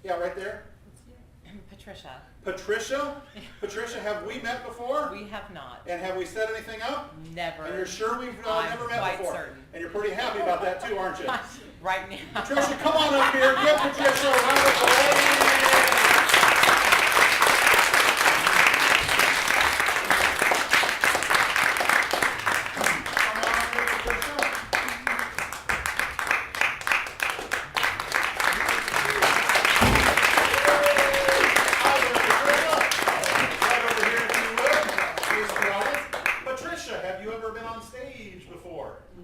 Yeah, right there. Patricia. Patricia? Patricia, have we met before? We have not. And have we set anything up? Never. And you're sure we've I'm never met quite before? certain. And you're pretty happy about that too, aren't you? Right now. Patricia, come on up here. Give Patricia a round of applause.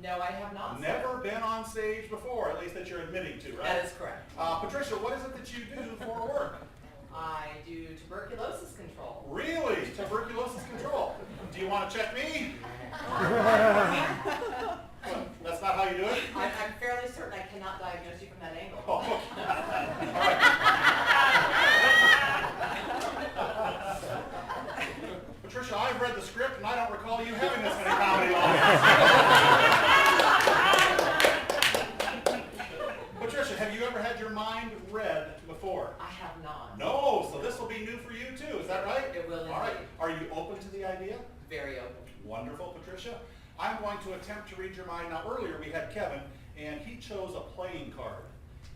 No, I have not. Never been on stage before, at least that you're admitting to, right? That is correct. Patricia, what is it that you do for work? I do tuberculosis control. Really? Tuberculosis control. Do you want to check me? Well, that's not how you do it? I'm fairly certain I cannot diagnose you from that angle. Oh, okay. All right. Patricia, I've read the script and I don't recall you having this many comedy lines. Patricia, have you ever had your mind read before? I have not. No, so this will be new for you too, is that right? It will indeed. All right. Are you open to the idea? Very open. Wonderful, Patricia. I'm going to attempt to read your mind. Now, earlier we had Kevin, and he chose a playing card.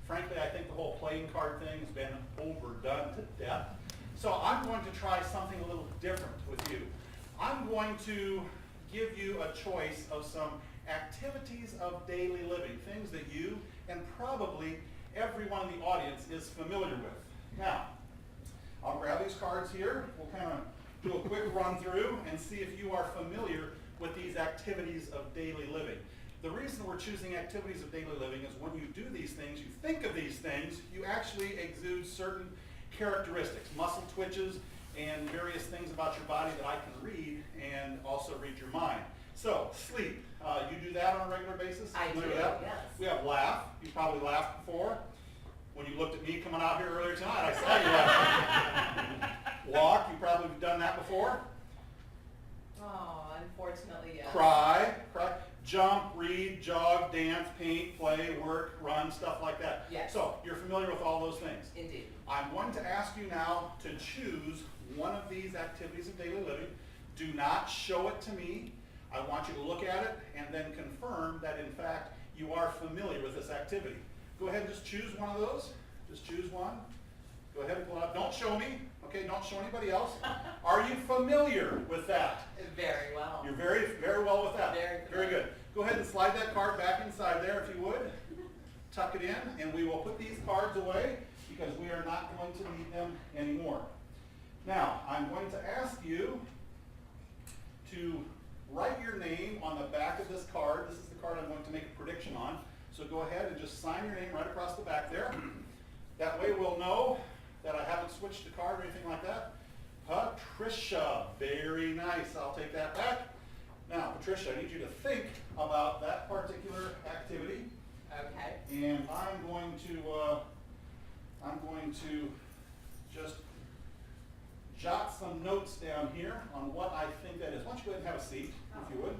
Frankly, I think the whole playing card thing has been overdone to death. So I'm going to try something a little different with you. I'm going to give you a choice of some activities of daily living, things that you and probably everyone in the audience is familiar with. Now, I'll grab these cards here. We'll kind of do a quick run through and see if you are familiar with these activities of daily living. The reason we're choosing activities of daily living is when you do these things, you think of these things, you actually exude certain characteristics, muscle twitches, and various things about your body that I can read and also read your mind. So, sleep. You do that on a regular basis? I do, That? yes. We have laugh. You probably laughed before. When you looked at me coming out here earlier tonight, I saw you laughing. Walk. You probably have done that before. Oh, unfortunately, yes. Cry. Jump, read, jog, dance, paint, play, work, run, stuff like that. Yes. So, you're familiar with all those things. Indeed. I'm going to ask you now to choose one of these activities of daily living. Do not show it to me. I want you to look at it and then confirm that, in fact, you are familiar with this activity. Go ahead and just choose one of those. Just choose one. Go ahead and pull it up. Don't show me. Okay, don't show anybody else. Are you familiar with that? Very well. You're very, very well with that. Very good. Go ahead and slide that card back inside there if you would. Tuck it in, and we will put these cards away because we are not going to need them anymore. Now, I'm going to ask you to write your name on the back of this card. This is the card I'm going to make a prediction on. So go ahead and just sign your name right across the back there. That way we'll know that I haven't switched the card or anything like that. Patricia, very nice. I'll take that back. Now, Patricia, I need you to think about that particular activity. Okay. And I'm going to just jot some notes down here on what I think that is. Why don't you go ahead and have a seat, if you would.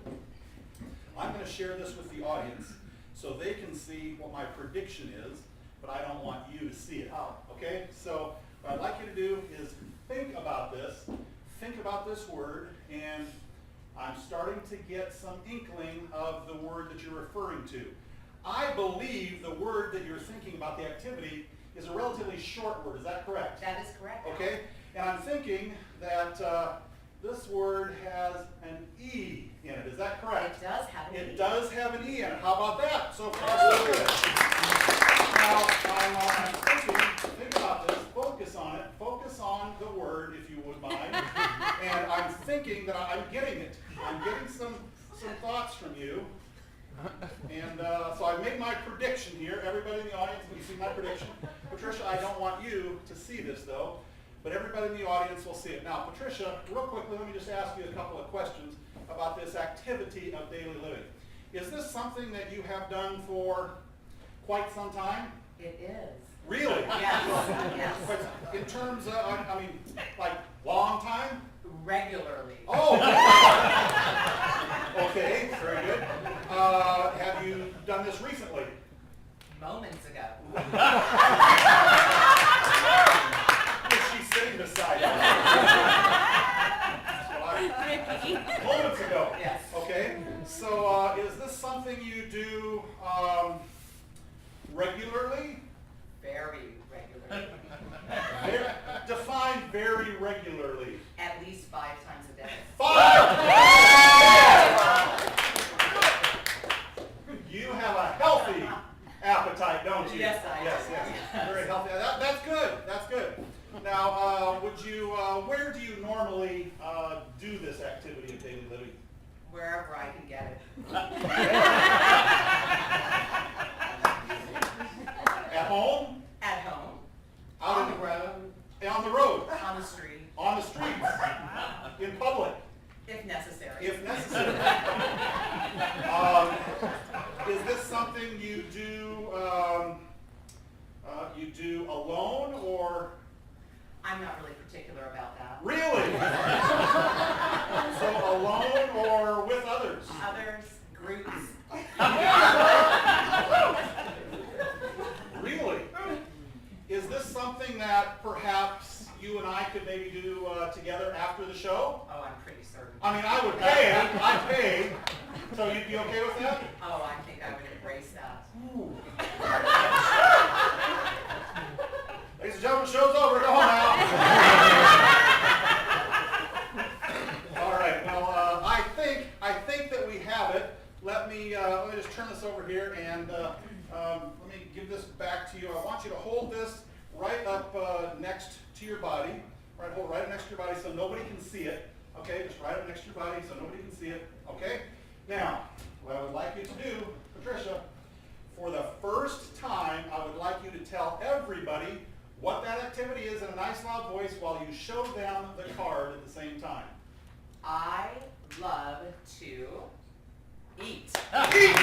I'm going to share this with the audience so they can see what my prediction is, but I don't want you to see it. Okay? So what I'd like you to do is think about this word, and I'm starting to get some inkling of the word that you're referring to. I believe the word that you're thinking about, the activity, is a relatively short word. Is that correct? That is correct. Okay? And I'm thinking that this word has an E in it. Is that correct? It does have an E. It does have an E in it. How about that? So far, so good. Now, I'm thinking, think about this. Focus on it. Focus on the word, if you would mind. And I'm thinking that I'm getting it. I'm getting some thoughts from you. And so I made my prediction here. Everybody in the audience can see my prediction. Patricia, I don't want you to see this, though. But everybody in the audience will see it. Now, Patricia, real quickly, let me just ask you a couple of questions about this activity of daily living. Is this something that you have done for quite some time? It is. Really? Yes. Yes. But in terms of, I mean, like, long time? Regularly. Oh! Okay, very good. Have you done this recently? Moments ago. very regularly? At least 5 times a day. 5! You have a healthy appetite, don't you? Yes, I do. Yes. Very healthy. That's good. That's good. Now, where do you normally do this activity of daily living? Wherever I can get it. At home? At home. Out On in- the road. On the road? On the street. On the streets? In public? If necessary. If necessary. Is this something you do alone or? I'm not really particular about that. Really? So alone or with others? Others, groups. Really? Is this something that perhaps you and I could maybe do together after the show? Oh, I'm pretty certain. I mean, I would pay. I'd pay. So you'd be okay with that? Oh, I think I would embrace that. Ladies and gentlemen, show's over. Go home now. All right. Well, I think that we have it. Let me just turn this over here and let me give this back to you. I want you to hold this right up next to your body. Hold right up next to your body so nobody can see it. Okay, just right up next to your body so nobody can see it. Okay. Now, what I would like you to do, Patricia, for the first time, I would like you to tell everybody what that activity is in a nice loud voice while you show them the card at the same time. I love to eat. Eat!